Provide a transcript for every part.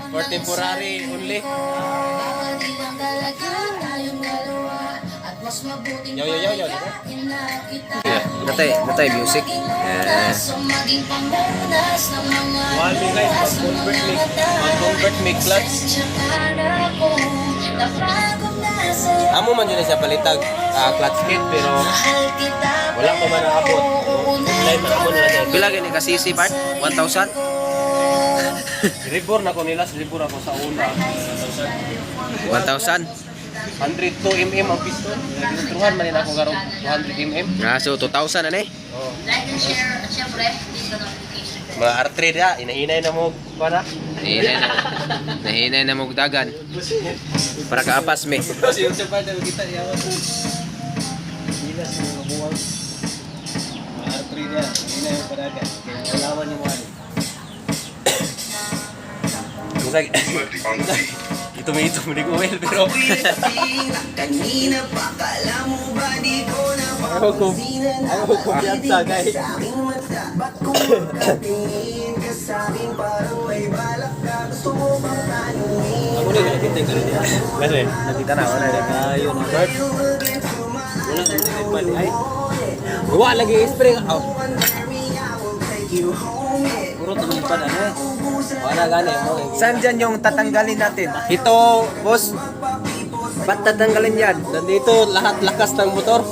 For temporary only. Yo, yo, yo, yo. Natay music. Wali guys, mag-convert me clutch. Amo man yun siya palitag clutch kit pero wala pa man nakabot. Live man amo nila dyan. Pila gani ka CC part? 1,000? Ribor na ko nila, ribor ako sa una. 1,000? 102 mm ang piston. Ginustruhan man nila ako garong 200 mm. So 2,000 na eh. Oh. Like and share at syempre, hit the notification. Mga R3 na, inahinay na mo para. Nahinay na mugdagan. Para kaapas me. Kasi yung sabay na kita yawan. Bilas ng mga buwang. Mga R3 na, inahinay mo para agad. Kaya walawan yung wali. Ito may oil pero kanina pa kala mo ba di ko na ayaw ko piyansa guys. Ba't kung magkatingin ka sa'kin parang may balak ka gusto mo bang tanungin. Ako na nakita ka rin yan. Kasi nakita na ako na rin. Ayun ang bird. Wala na rin ay. Gawa lagi spray ka. Puro tuloy pa na eh. Wala gani mo. Saan dyan yung tatanggalin natin? Ito, boss. Ba't tatanggalin yan? Nandito lahat lakas ng motor.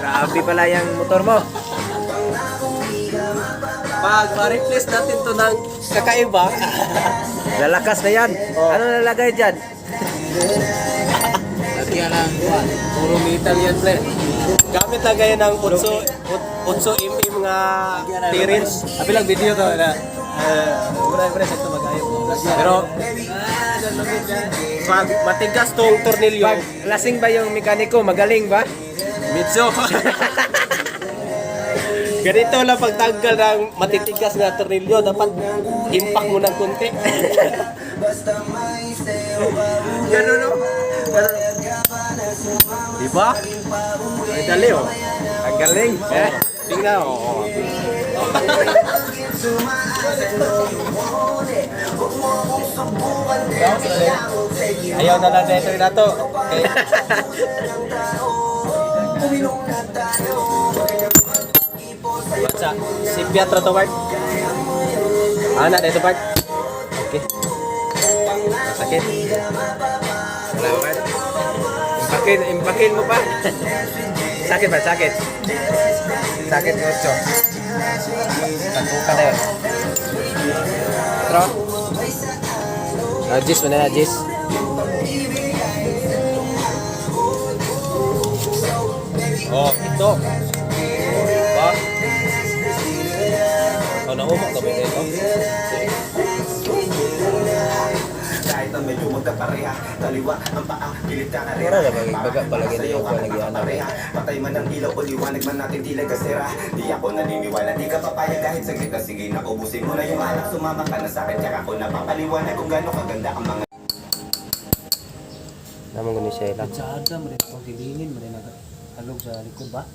Grabe pala yung motor mo. Pag ma-replace natin to ng kakaiba, Lalakas na yan. Ano nalagay dyan? lagyan ng puro metal yan, pre. Gamit na gaya ng 8 mm nga T-rings. Sabi lang video to na pre, ito mag-ayos. Pero pag matigas tong tornilyo, Pag lasing ba yung mekaniko? Magaling ba? Mitso. Ganito lang pagtanggal ng matitigas na tornilyo, dapat impact mo ng konti. Ganun no? Diba? Ay dali oh. Ang galing. Tingnan oh. Ayaw na lang dito na to. Okay. Baca, si Piatra to part. Anak dito part. Okay. Sakit. Wala ba? Impakin mo pa. Sakit ba? Sakit. Sakit mucho. Tatukan na yun. Pero? Jis mo na Jis. Oh, ito. Ba? Oh, naumok kami dito. Kahit ang medyo magkapareha, taliwa ang paa, pilit ka karera. Wala na baga palagi na yung palagyan na. Patay man ang ilaw o liwanag man natin tila kasera. Di ako naniniwala, di ka papayag kahit saglit na sige na ubusin mo na yung anak. Sumama ka na sa akin, tsaka ako napapaliwanag kung gano'ng kaganda ang mga... Naman ko ni Sheila. Sa Adam, rin itong silingin, rin naghalog sa likod ba?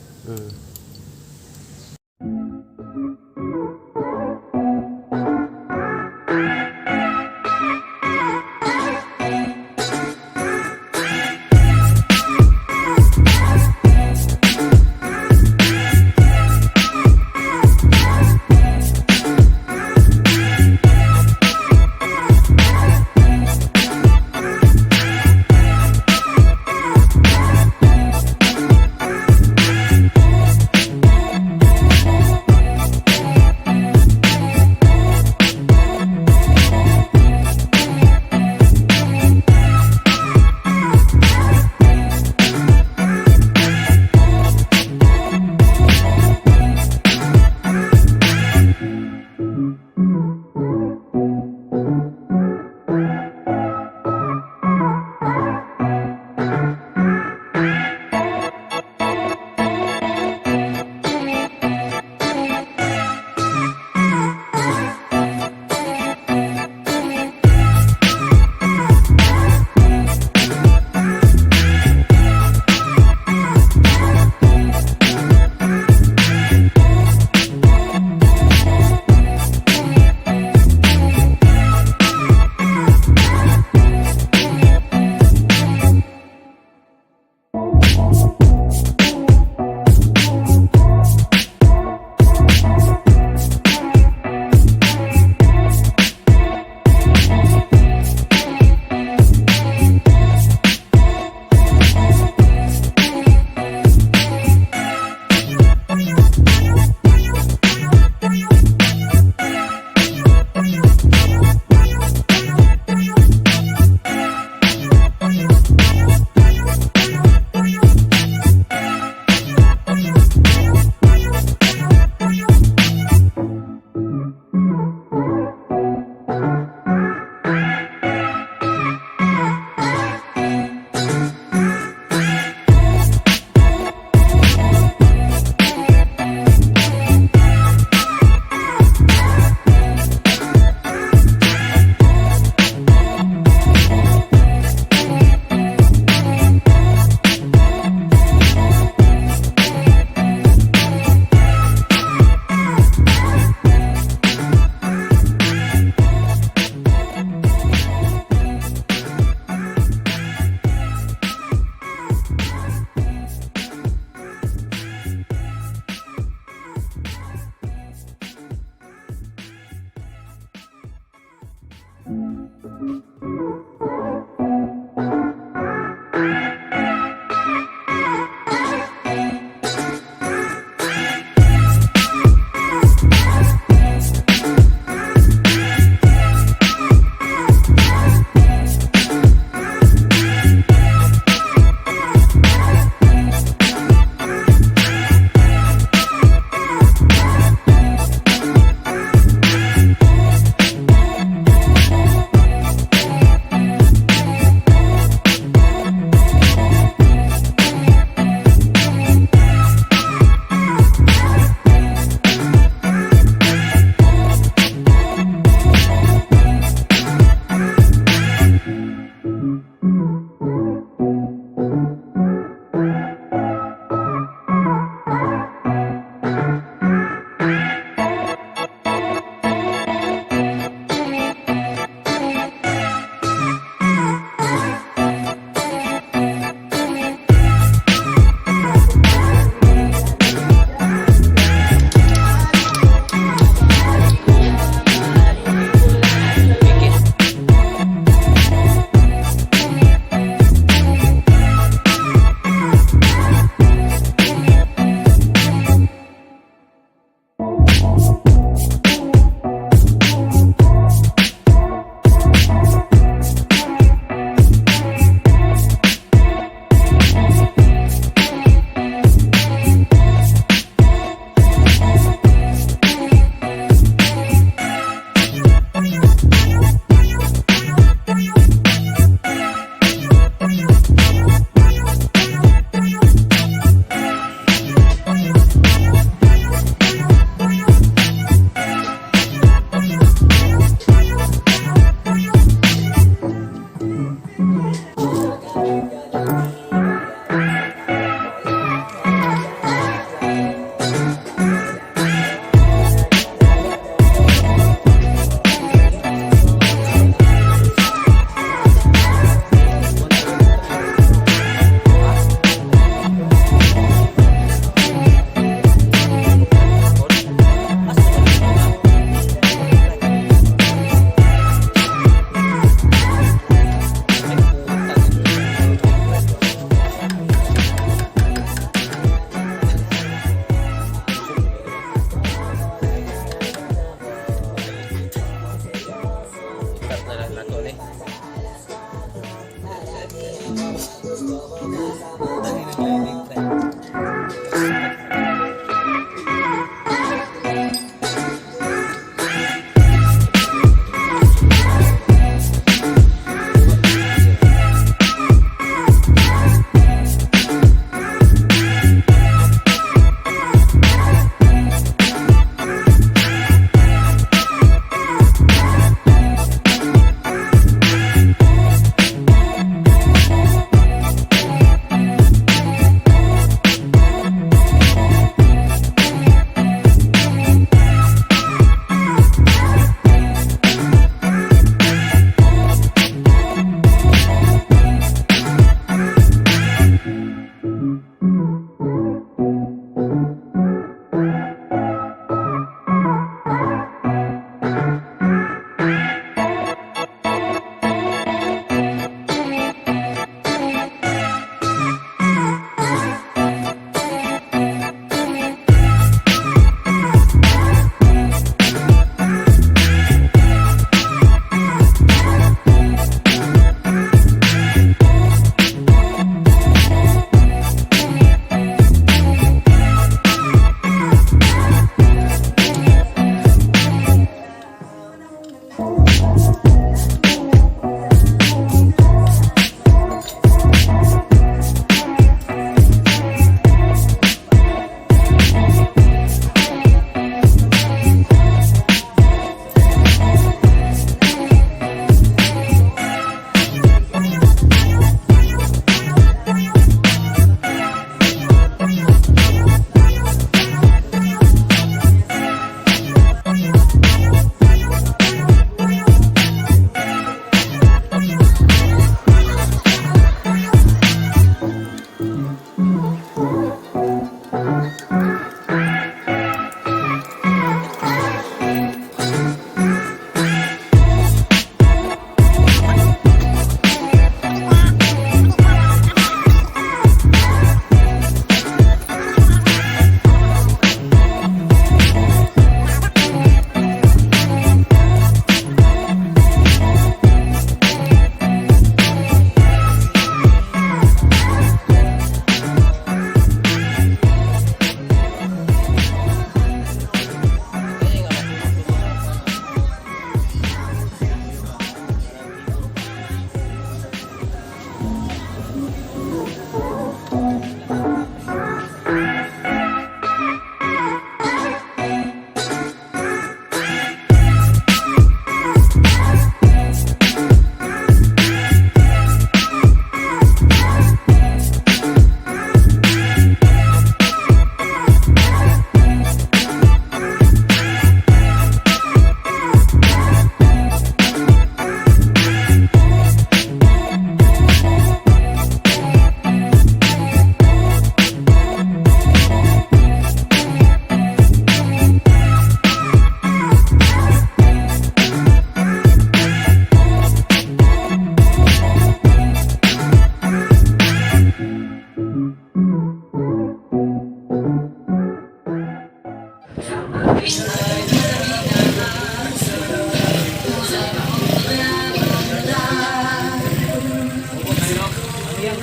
Ano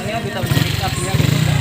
yan, bitang pick up yan.